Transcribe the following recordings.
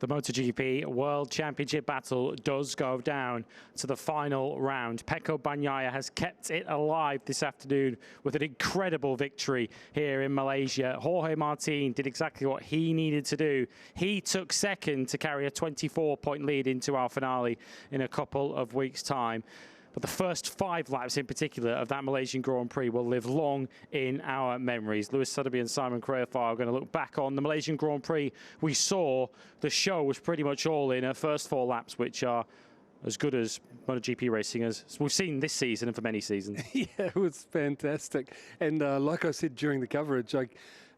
The MotoGP World Championship battle does go down to the final round. Pecco Bagnaia has kept it alive this afternoon with an incredible victory here in Malaysia. Jorge Martin did exactly what he needed to do. He took second to carry a 24-point lead into our finale in a couple of weeks' time. But the first 5 laps in particular of that Malaysian Grand Prix will live long in our memories. Lewis Sotheby and Simon Crayfire are going to look back on the Malaysian Grand Prix. We saw the show was pretty much all in our first 4 laps, which are as good as MotoGP racing as we've seen this season and for many seasons. Yeah, it was fantastic. And like I said during the coverage, I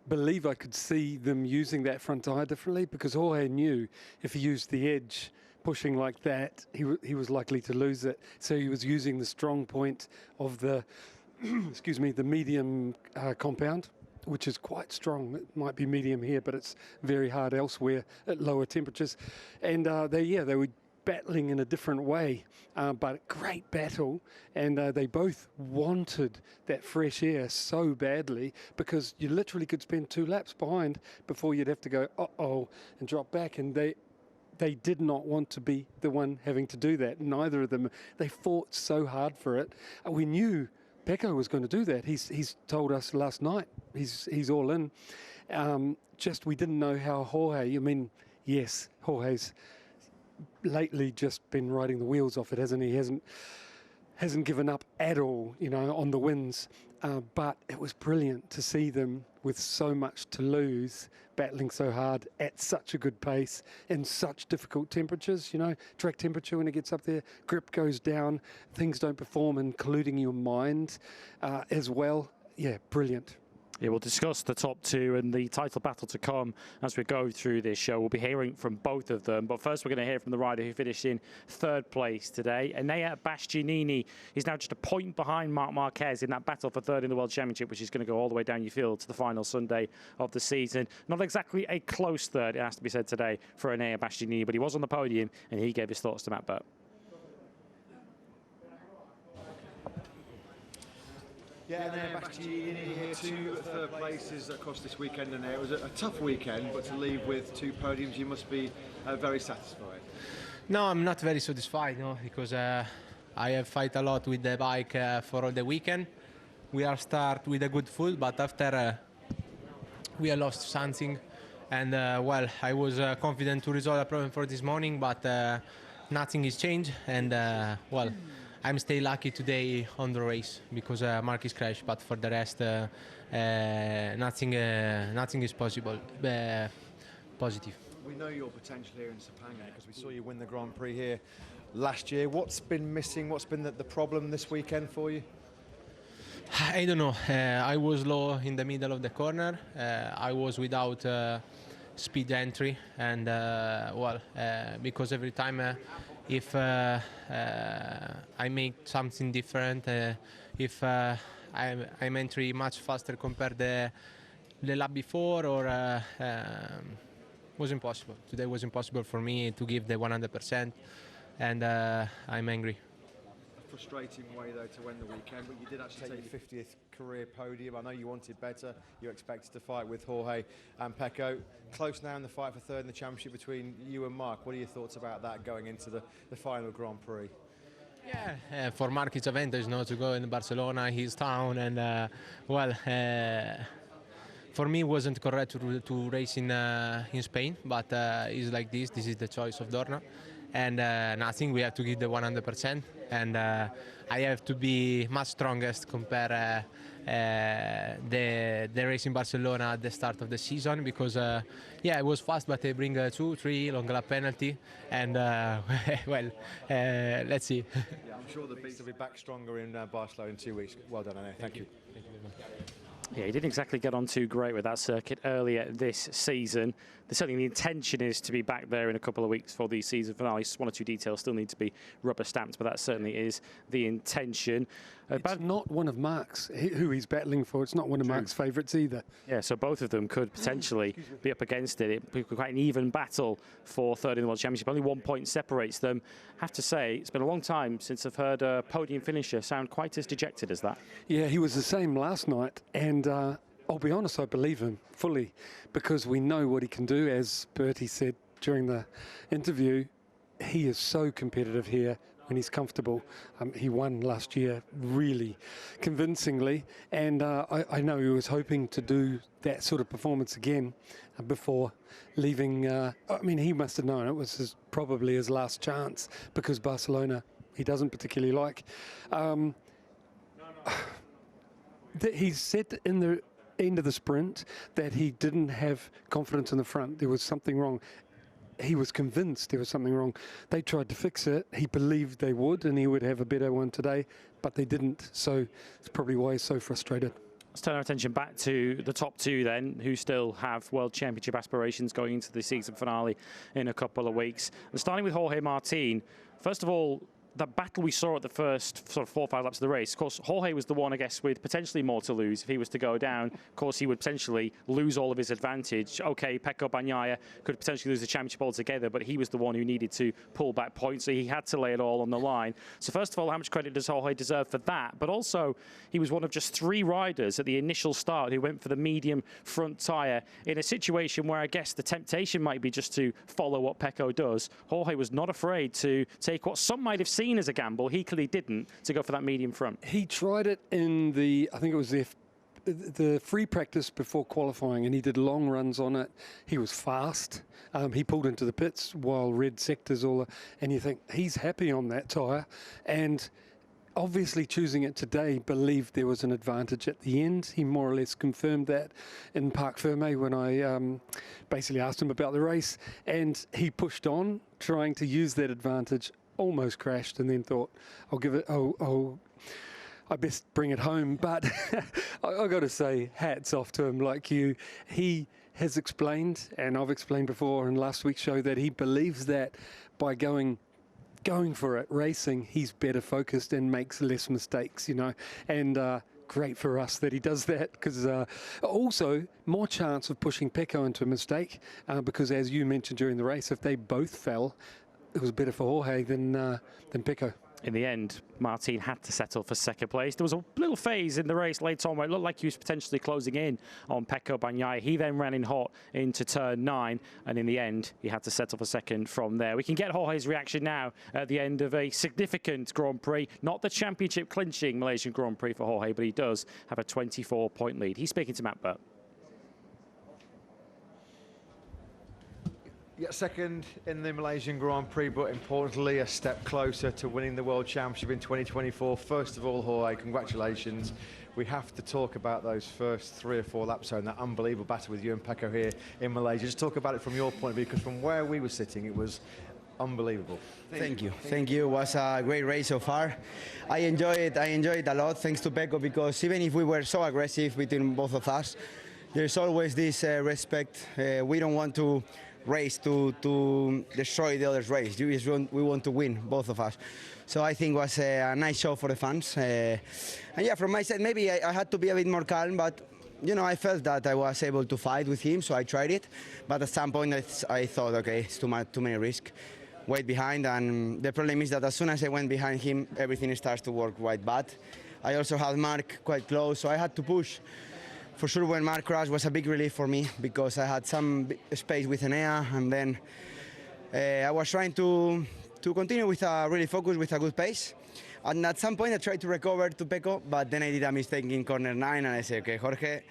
believe I could see them using that front tyre differently, because Jorge knew if he used the edge pushing like that, he was likely to lose it. So he was using the strong point of the, excuse me, the medium compound, which is quite strong. It might be medium here, but it's very hard elsewhere at lower temperatures. And they were battling in a different way, but great battle. And they both wanted that fresh air so badly, because you literally could spend 2 laps behind before you'd have to go, uh-oh, and drop back. And they did not want to be the one having to do that. Neither of them. They fought so hard for it. We knew Pecco was going to do that. He's told us last night he's all in. Just we didn't know how Jorge. I mean, yes, Jorge's lately just been riding the wheels off it, hasn't he? Hasn't given up at all, you know, on the wins. But it was brilliant to see them with so much to lose, battling so hard at such a good pace in such difficult temperatures. You know, track temperature when it gets up there, grip goes down, things don't perform, including your mind as well. Yeah, brilliant. Yeah, we'll discuss the top 2 and the title battle to come as we go through this show. We'll be hearing from both of them. But first, we're going to hear from the rider who finished in 3rd place today. Bastianini is now just a point behind Marc Marquez in that battle for 3rd in the World Championship, which is going to go all the way down your field to the final Sunday of the season. Not exactly a close 3rd, it has to be said today, for Bastianini, but he was on the podium and he gave his thoughts to Matt Burt. Yeah, Bastianini here, 2 third places across this weekend, and it was a tough weekend, but to leave with 2 podiums, you must be very satisfied. No, I'm not very satisfied, no, because I have fight a lot with the bike for all the weekend. We are start with a good foot, but after we have lost something, and well, I was confident to resolve a problem for this morning, but nothing is changed, and well, I'm still lucky today on the race because Marquez crashed, but for the rest, nothing is possible. Positive. We know your potential here in Sepang because we saw you win the Grand Prix here last year. What's been missing? What's been the problem this weekend for you? I don't know. I was low in the middle of the corner. I was without speed entry, and well, because every time if I make something different, if I'm entry much faster compared to the lap before, or was impossible. Today was impossible for me to give the 100%, and I'm angry. Frustrating way though to win the weekend, but you did actually take your 50th career podium. I know you wanted better. You expected to fight with Jorge and Pecco. Close now in the fight for 3rd in the championship between you and Marc. What are your thoughts about that going into the final Grand Prix? Yeah, for Marc it's advantage to go in Barcelona, his town, and well, for me it wasn't correct to race in Spain, but it's like this. This is the choice of Dorna. And nothing, we have to give the 100%, and I have to be much strongest compare the race in Barcelona at the start of the season, because yeah, it was fast, but they bring 2-3 long lap penalty, and well, let's see. Yeah, I'm sure the beast will be back stronger in Barcelona in 2 weeks. Well done, Anne. Thank you. Thank you very much. Yeah, he didn't exactly get on too great with that circuit earlier this season. Certainly the intention is to be back there in a couple of weeks for the season finale. 1 or 2 details still need to be rubber stamped, but that certainly is the intention. It's not one of Marc's, who he's battling for. It's not one of Marc's favourites either. Yeah, so both of them could potentially be up against it. It would be quite an even battle for 3rd in the World Championship. Only 1 point separates them. I have to say, it's been a long time since I've heard a podium finisher sound quite as dejected as that. Yeah, he was the same last night, and I'll be honest, I believe him fully, because we know what he can do. As Bertie said during the interview, he is so competitive here when he's comfortable. He won last year really convincingly, and I know he was hoping to do that sort of performance again before leaving. I mean, he must have known it was probably his last chance, because Barcelona he doesn't particularly like. He said in the end of the sprint that he didn't have confidence in the front. There was something wrong. He was convinced there was something wrong. They tried to fix it. He believed they would, and he would have a better one today, but they didn't. So it's probably why he's so frustrated. Let's turn our attention back to the top two then, who still have World Championship aspirations going into the season finale in a couple of weeks. And starting with Jorge Martin, first of all, the battle we saw at the first sort of 4 or 5 laps of the race, of course, Jorge was the one, I guess, with potentially more to lose. If he was to go down, of course, he would potentially lose all of his advantage. Okay, Pecco Bagnaia could potentially lose the championship altogether, but he was the one who needed to pull back points, so he had to lay it all on the line. So first of all, how much credit does Jorge deserve for that? But also, he was one of just 3 riders at the initial start who went for the medium front tyre in a situation where I guess the temptation might be just to follow what Pecco does. Jorge was not afraid to take what some might have seen as a gamble. He clearly didn't, to go for that medium front. He tried it in the, I think it was the free practice before qualifying, and he did long runs on it. He was fast. He pulled into the pits while red sectors and you think he's happy on that tyre, and obviously choosing it today, believed there was an advantage at the end. He more or less confirmed that in Parc Ferme when I basically asked him about the race, and he pushed on trying to use that advantage. Almost crashed, and then thought, I best bring it home. But I got to say, hats off to him. Like you, he has explained, and I've explained before in last week's show, that he believes that by going for it, racing, he's better focused and makes less mistakes, you know. And great for us that he does that, because also more chance of pushing Pecco into a mistake, because as you mentioned during the race, if they both fell, it was better for Jorge than Pecco. In the end, Martin had to settle for second place. There was a little phase in the race later on where it looked like he was potentially closing in on Pecco Bagnaia. He then ran in hot into turn 9, and in the end, he had to settle for second from there. We can get Jorge's reaction now at the end of a significant Grand Prix. Not the championship clinching Malaysian Grand Prix for Jorge, but he does have a 24-point lead. He's speaking to Matt Burt. Yeah, second in the Malaysian Grand Prix, but importantly, a step closer to winning the World Championship in 2024. First of all, Jorge, congratulations. We have to talk about those first 3 or 4 laps and that unbelievable battle with you and Pecco here in Malaysia. Just talk about it from your point of view, because from where we were sitting, it was unbelievable. Thank you. It was a great race so far. I enjoyed it a lot, thanks to Pecco, because even if we were so aggressive between both of us, there's always this respect. We don't want to race to destroy the other's race. We want to win, both of us. So I think it was a nice show for the fans. And yeah, from my side, maybe I had to be a bit more calm, but you know, I felt that I was able to fight with him, so I tried it. But at some point, I thought, okay, it's too many risks. Wait behind, and the problem is that as soon as I went behind him, everything starts to work quite bad. I also had Mark quite close, so I had to push. For sure, when Mark crashed was a big relief for me, because I had some space with Enea, and then I was trying to continue with a really focus, with a good pace. And at some point I tried to recover to Pecco, but then I did a mistake in corner 9, and I said, okay, Jorge,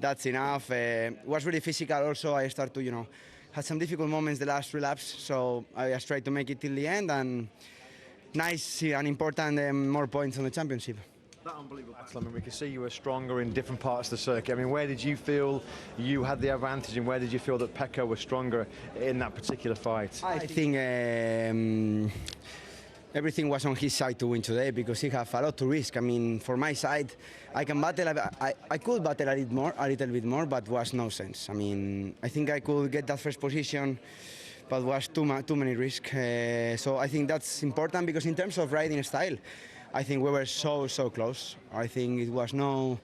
that's enough. It was really physical also. I started to, you know, had some difficult moments the last 3 laps, so I just tried to make it till the end, and nice and important more points on the championship. That unbelievable battle. I mean, we could see you were stronger in different parts of the circuit. I mean, where did you feel you had the advantage, and where did you feel that Pecco was stronger in that particular fight? I think everything was on his side to win today, because he had a lot to risk. I mean, for my side, I can battle. I could battle a little bit more, but was no sense. I mean, I think I could get that first position, but was too many risks. So I think that's important, because in terms of riding style, I think we were so close. I think it was no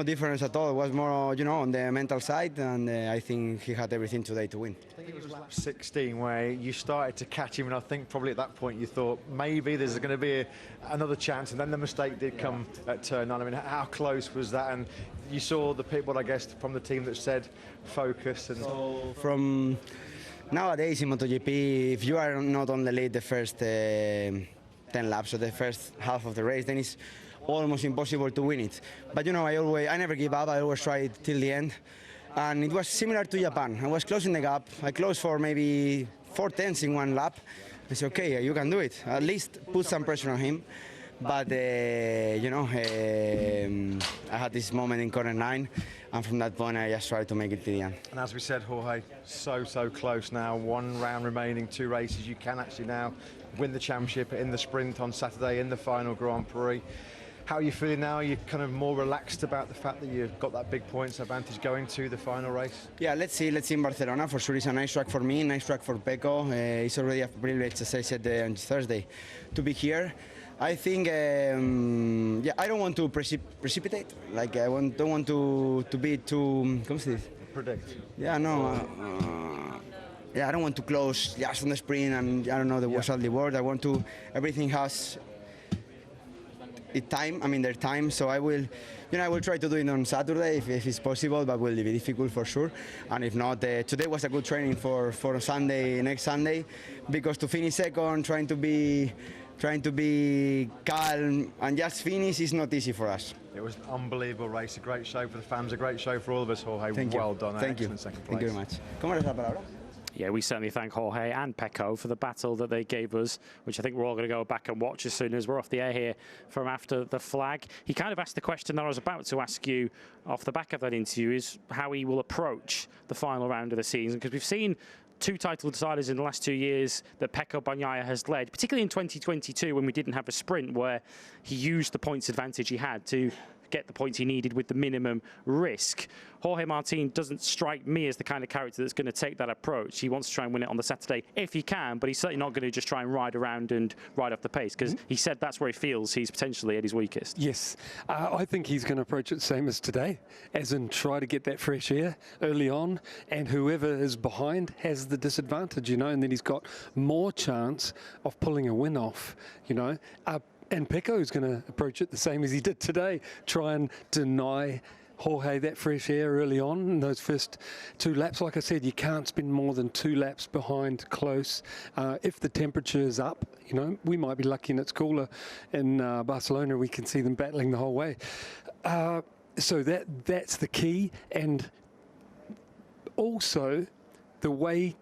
difference at all. It was more, you know, on the mental side, and I think he had everything today to win. I think it was lap 16 where you started to catch him, and I think probably at that point you thought maybe there's going to be another chance, and then the mistake did come at turn 9. I mean, how close was that? And you saw the people, I guess, from the team that said focus. And so from Nowadays in MotoGP, if you are not on the lead the first 10 laps or the first half of the race, then it's almost impossible to win it. But you know, I never give up. I always try it till the end. And it was similar to Japan. I was closing the gap. I closed for maybe 4/10 in one lap. I said, okay, you can do it. At least put some pressure on him. But, you know, I had this moment in corner 9, and from that point, I just tried to make it to the end. And as we said, Jorge, so close now. 1 round remaining, 2 races. You can actually now win the championship in the sprint on Saturday in the final Grand Prix. How are you feeling now? Are you kind of more relaxed about the fact that you've got that big points advantage going to the final race? Yeah, let's see in Barcelona. For sure, it's a nice track for me, nice track for Pecco. It's already a privilege, as I said on Thursday, to be here. I think, yeah, I don't want to precipitate. Like, I don't want to be too, ¿cómo se dice? Predict. Yeah, no. Yeah, I don't want to close just on the sprint and I don't know what's all the word. I want to, everything has their time, so I will try to do it on Saturday if it's possible, but will be difficult for sure. And if not, today was a good training for Sunday, next Sunday, because to finish second, trying to be calm and just finish is not easy for us. It was an unbelievable race, a great show for the fans, a great show for all of us, Jorge. Thank you. Well done. Thank you. Second place. Thank you very much. ¿Cómo eres la palabra? Yeah, we certainly thank Jorge and Pecco for the battle that they gave us, which I think we're all going to go back and watch as soon as we're off the air here from after the flag. He kind of asked the question that I was about to ask you off the back of that interview, is how he will approach the final round of the season, because we've seen 2 title deciders in the last 2 years that Pecco Bagnaia has led, particularly in 2022 when we didn't have a sprint, where he used the points advantage he had to get the points he needed with the minimum risk. Jorge Martin doesn't strike me as the kind of character that's going to take that approach. He wants to try and win it on the Saturday if he can, but he's certainly not going to just try and ride around and ride off the pace, because he said that's where he feels he's potentially at his weakest. Yes, I think he's going to approach it the same as today, as in try to get that fresh air early on, and whoever is behind has the disadvantage, you know, and then he's got more chance of pulling a win off, you know. And Pecco is going to approach it the same as he did today, try and deny Jorge that fresh air early on in those first 2 laps. Like I said, you can't spend more than 2 laps behind close. If the temperature is up, you know, we might be lucky and it's cooler in Barcelona. We can see them battling the whole way. So that's the key. And also the way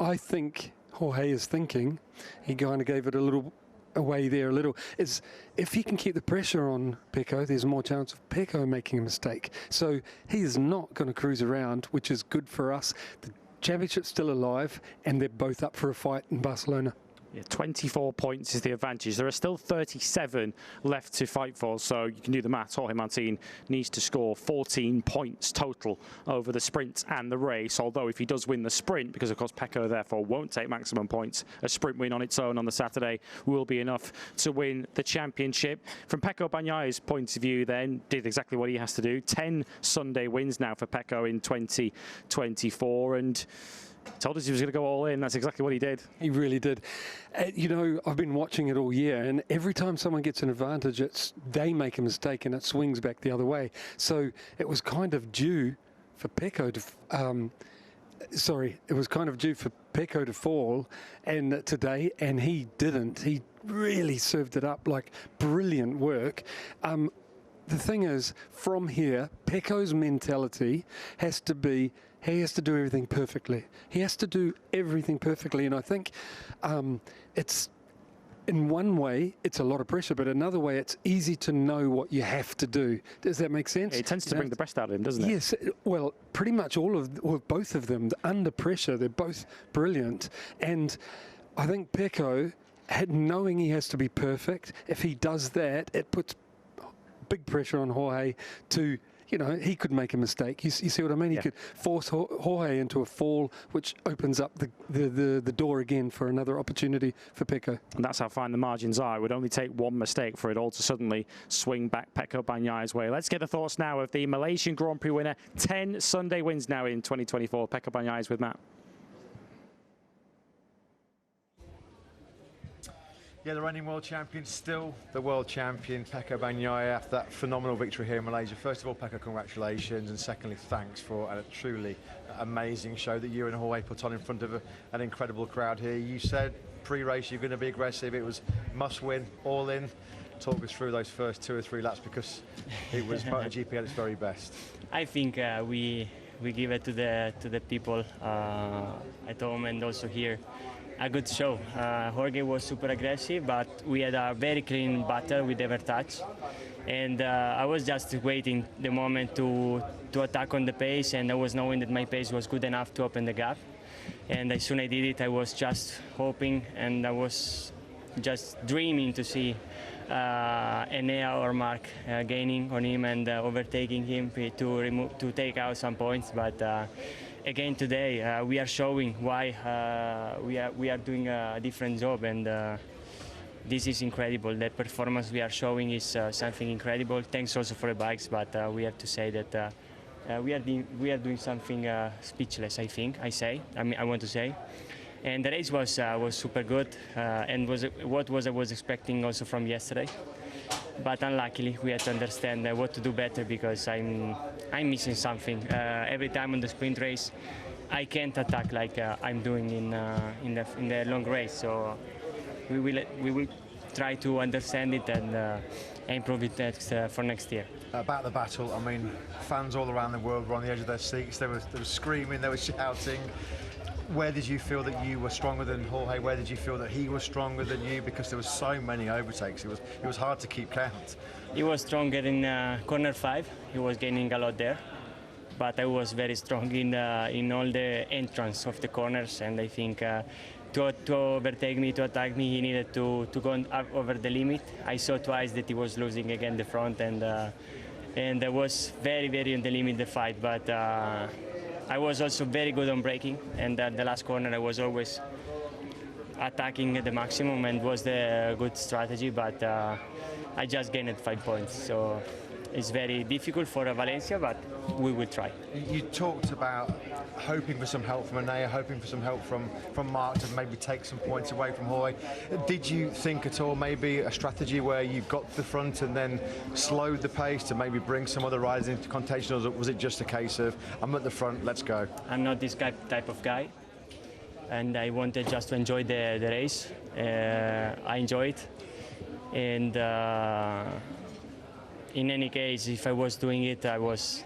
I think Jorge is thinking, he kind of gave it a little away there a little, is if he can keep the pressure on Pecco, there's more chance of Pecco making a mistake. So he is not going to cruise around, which is good for us. The championship's still alive, and they're both up for a fight in Barcelona. Yeah, 24 points is the advantage. There are still 37 left to fight for, so you can do the maths. Jorge Martin needs to score 14 points total over the sprint and the race, although if he does win the sprint, because of course Pecco therefore won't take maximum points, a sprint win on its own on the Saturday will be enough to win the championship. From Pecco Bagnaia's point of view then, did exactly what he has to do. 10 Sunday wins now for Pecco in 2024, and told us he was going to go all in. That's exactly what he did. He really did. You know, I've been watching it all year, and every time someone gets an advantage, they make a mistake and it swings back the other way. So it was kind of due for Pecco to... it was kind of due for Pecco to fall and today, and he didn't. He really served it up, like brilliant work. The thing is, from here, Pecco's mentality has to be, he has to do everything perfectly. He has to do everything perfectly, and I think it's, in one way, it's a lot of pressure, but another way, it's easy to know what you have to do. Does that make sense? It tends to bring the best out of him, doesn't it? Yes. Well, pretty much both of them, under pressure, they're both brilliant. And I think Pecco, knowing he has to be perfect, if he does that, it puts big pressure on Jorge to, you know, he could make a mistake. You see what I mean? He could force Jorge into a fall, which opens up the door again for another opportunity for Pecco. And that's how fine the margins are. It would only take one mistake for it all to suddenly swing back Pecco Bagnaia's way. Let's get the thoughts now of the Malaysian Grand Prix winner. 10 Sunday wins now in 2024. Pecco Bagnaia's with Matt. Yeah, the reigning world champion, still the world champion, Pecco Bagnaia, after that phenomenal victory here in Malaysia. First of all, Pecco, congratulations, and secondly, thanks for a truly amazing show that you and Jorge put on in front of an incredible crowd here. You said pre-race you're going to be aggressive. It was must-win, all in. Talk us through those first 2 or 3 laps, because it was MotoGP at its very best. I think we give it to the people at home and also here a good show. Jorge was super aggressive, but we had a very clean battle with every touch, and I was just waiting the moment to attack on the pace, and I was knowing that my pace was good enough to open the gap. And as soon as I did it, I was just hoping, and I was just dreaming to see Enea or Mark gaining on him and overtaking him to take out some points. But again today we are showing why we are doing a different job, and this is incredible. The performance we are showing is something incredible. Thanks also for the bikes, but we have to say that we are doing something speechless. I want to say. And the race was super good, and was I was expecting also from yesterday. But unluckily, we had to understand what to do better, because I'm missing something. Every time on the sprint race, I can't attack like I'm doing in the long race. So we will try to understand it and improve it for next year. About the battle, I mean, fans all around the world were on the edge of their seats. They were screaming, they were shouting. Where did you feel that you were stronger than Jorge? Where did you feel that he was stronger than you? Because there were so many overtakes, it was hard to keep count. He was stronger in corner 5. He was gaining a lot there, but I was very strong in all the entrance of the corners. And I think to overtake me, to attack me, he needed to go over the limit. I saw twice that he was losing again the front, and I was very, very on the limit the fight. But I was also very good on braking, and at the last corner I was always attacking at the maximum, and was the good strategy, but I just gained 5 points. So it's very difficult for Valencia, but we will try. You talked about hoping for some help from Enea, hoping for some help from Mark to maybe take some points away from Jorge. Did you think at all maybe a strategy where you got to the front and then slowed the pace to maybe bring some other riders into contention, or was it just a case of, I'm at the front, let's go? I'm not this type of guy, and I wanted just to enjoy the race. I enjoy it, and in any case, if I was doing it, I was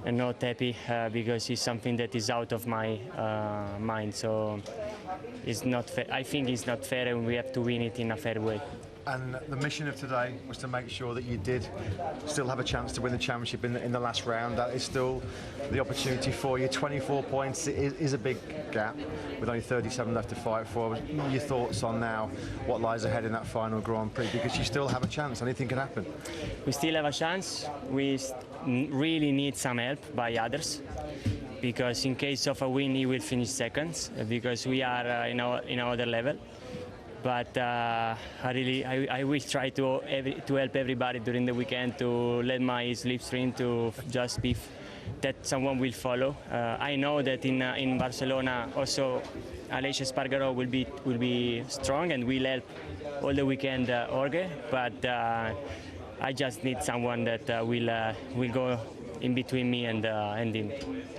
not happy because it's something that is out of my mind. So it's not fair. I think it's not fair, and we have to win it in a fair way. And the mission of today was to make sure that you did still have a chance to win the championship in the last round. That is still the opportunity for you. 24 points is a big gap with only 37 left to fight for. Your thoughts on now what lies ahead in that final Grand Prix, because you still have a chance. Anything can happen. We still have a chance. We really need some help by others, because in case of a win, he will finish seconds, because we are in another level. But I will try to help everybody during the weekend, to let my slipstream to just be that someone will follow. I know that in Barcelona also Aleix Espargaró will be strong and will help all the weekend Jorge. But I just need someone that will go in between me and him.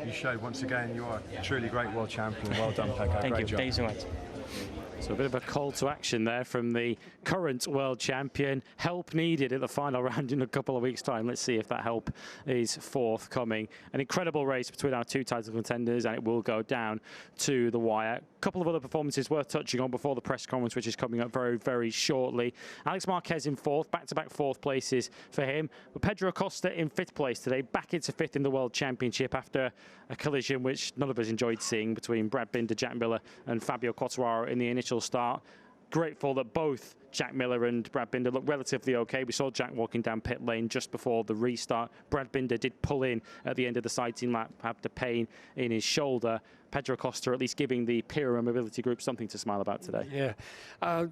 You showed once again you are a truly great world champion. Well done, Pecco. Thank Great you. job. Thank you so much. So a bit of a call to action there from the current world champion. Help needed at the final round in a couple of weeks' time. Let's see if that help is forthcoming. An incredible race between our 2 title contenders, and it will go down to the wire. A couple of other performances worth touching on before the press conference, which is coming up very, very shortly. Alex Marquez in 4th, back-to-back 4th places for him. But Pedro Acosta in 5th place today, back into 5th in the World Championship after a collision which none of us enjoyed seeing between Brad Binder, Jack Miller and Fabio Quartararo in the initial start. Grateful that both Jack Miller and Brad Binder looked relatively okay. We saw Jack walking down pit lane just before the restart. Brad Binder did pull in at the end of the sighting lap after pain in his shoulder. Pedro Acosta at least giving the Pira Mobility Group something to smile about today. Yeah,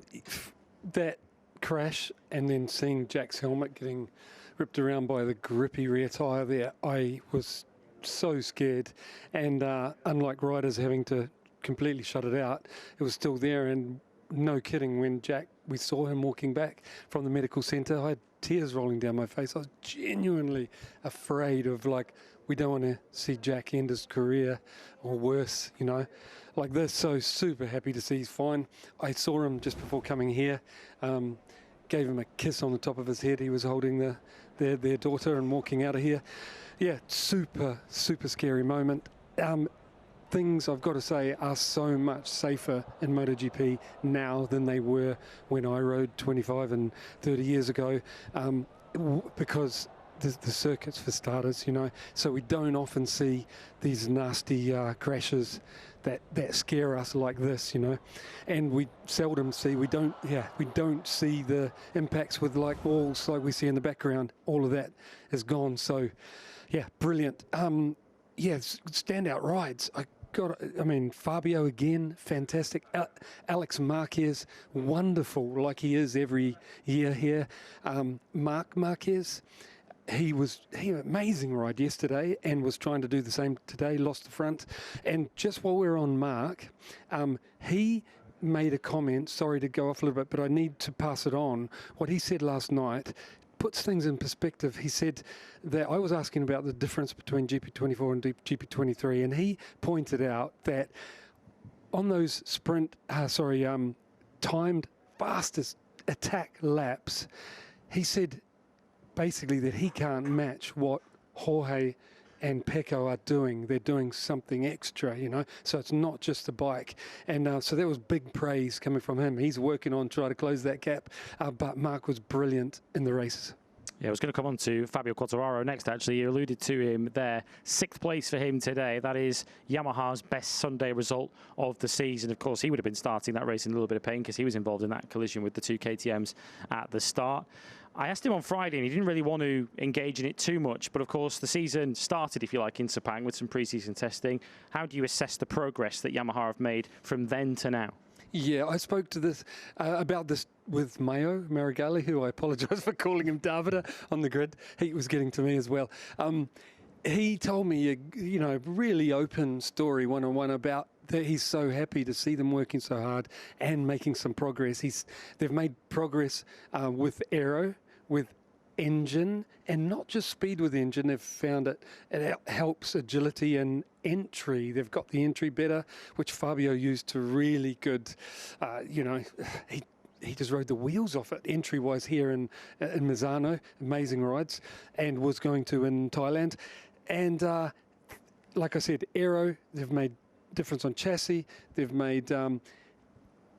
that crash and then seeing Jack's helmet getting ripped around by the grippy rear tyre there, I was so scared. And unlike riders having to completely shut it out, it was still there. And no kidding, when Jack we saw him walking back from the medical centre, I had tears rolling down my face. I was genuinely afraid of, like, we don't want to see Jack end his career or worse, you know, like this. So super happy to see he's fine. I saw him just before coming here, gave him a kiss on the top of his head. He was holding their daughter and walking out of here. Yeah, super scary moment. Things, I've got to say, are so much safer in MotoGP now than they were when I rode 25 and 30 years ago, because the circuits, for starters, you know, so we don't often see these nasty crashes that scare us like this, you know, and we seldom see, we don't see the impacts with like walls like we see in the background. All of that is gone. So yeah, brilliant. Yeah, standout rides. I mean, Fabio again, fantastic. Alex Marquez, wonderful, like he is every year here. Marc Marquez, he amazing ride yesterday and was trying to do the same today, lost the front. And just while we're on Marc, he made a comment, sorry to go off a little bit, but I need to pass it on. What he said last night puts things in perspective. He said that I was asking about the difference between GP24 and GP23, and he pointed out that on those timed fastest attack laps, he said basically that he can't match what Jorge and Pecco are doing. They're doing something extra, you know, so it's not just the bike. And so that was big praise coming from him. He's working on trying to close that gap, but Marc was brilliant in the races. Yeah, I was going to come on to Fabio Quartararo next, actually. You alluded to him there. 6th place for him today. That is Yamaha's best Sunday result of the season. Of course, he would have been starting that race in a little bit of pain because he was involved in that collision with the 2 KTMs at the start. I asked him on Friday, and he didn't really want to engage in it too much. But, of course, the season started, if you like, in Sepang with some pre-season testing. How do you assess the progress that Yamaha have made from then to now? Yeah, I spoke to this about this with Mayo Marigali, who I apologise for calling him Davida on the grid. He was getting to me as well. He told me, you know, really open story one-on-one about that he's so happy to see them working so hard and making some progress. They've made progress with aero, with engine, and not just speed with the engine. They've found it helps agility and entry. They've got the entry better, which Fabio used to really good, you know, he just rode the wheels off it entry-wise here in Misano, amazing rides, and was going to in Thailand. And like I said, aero, they've made difference on chassis, they've made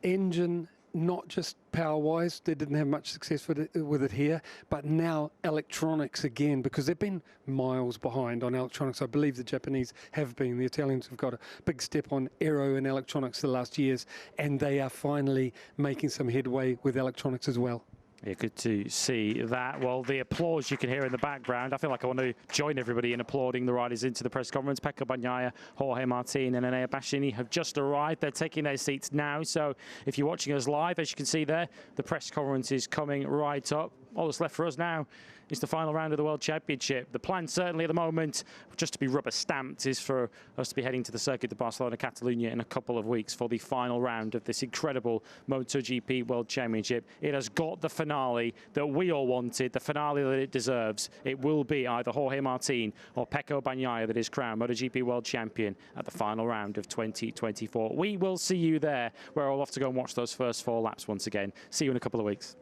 engine, not just power-wise, they didn't have much success with it here, but now electronics again, because they've been miles behind on electronics. I believe the Japanese have been. The Italians have got a big step on aero and electronics the last years, and they are finally making some headway with electronics as well. Yeah, good to see that. Well, the applause you can hear in the background, I feel like I want to join everybody in applauding the riders into the press conference. Pecco Bagnaia, Jorge Martin and Bastianini have just arrived. They're taking their seats now. So if you're watching us live, as you can see there, the press conference is coming right up. All that's left for us now is the final round of the World Championship. The plan, certainly at the moment, just to be rubber stamped, is for us to be heading to the Circuit de Barcelona, Catalunya in a couple of weeks for the final round of this incredible MotoGP World Championship. It has got the finale that we all wanted, the finale that it deserves. It will be either Jorge Martin or Pecco Bagnaia that is crowned MotoGP World Champion at the final round of 2024. We will see you there, where I'll have to go and watch those first 4 laps once again. See you in a couple of weeks.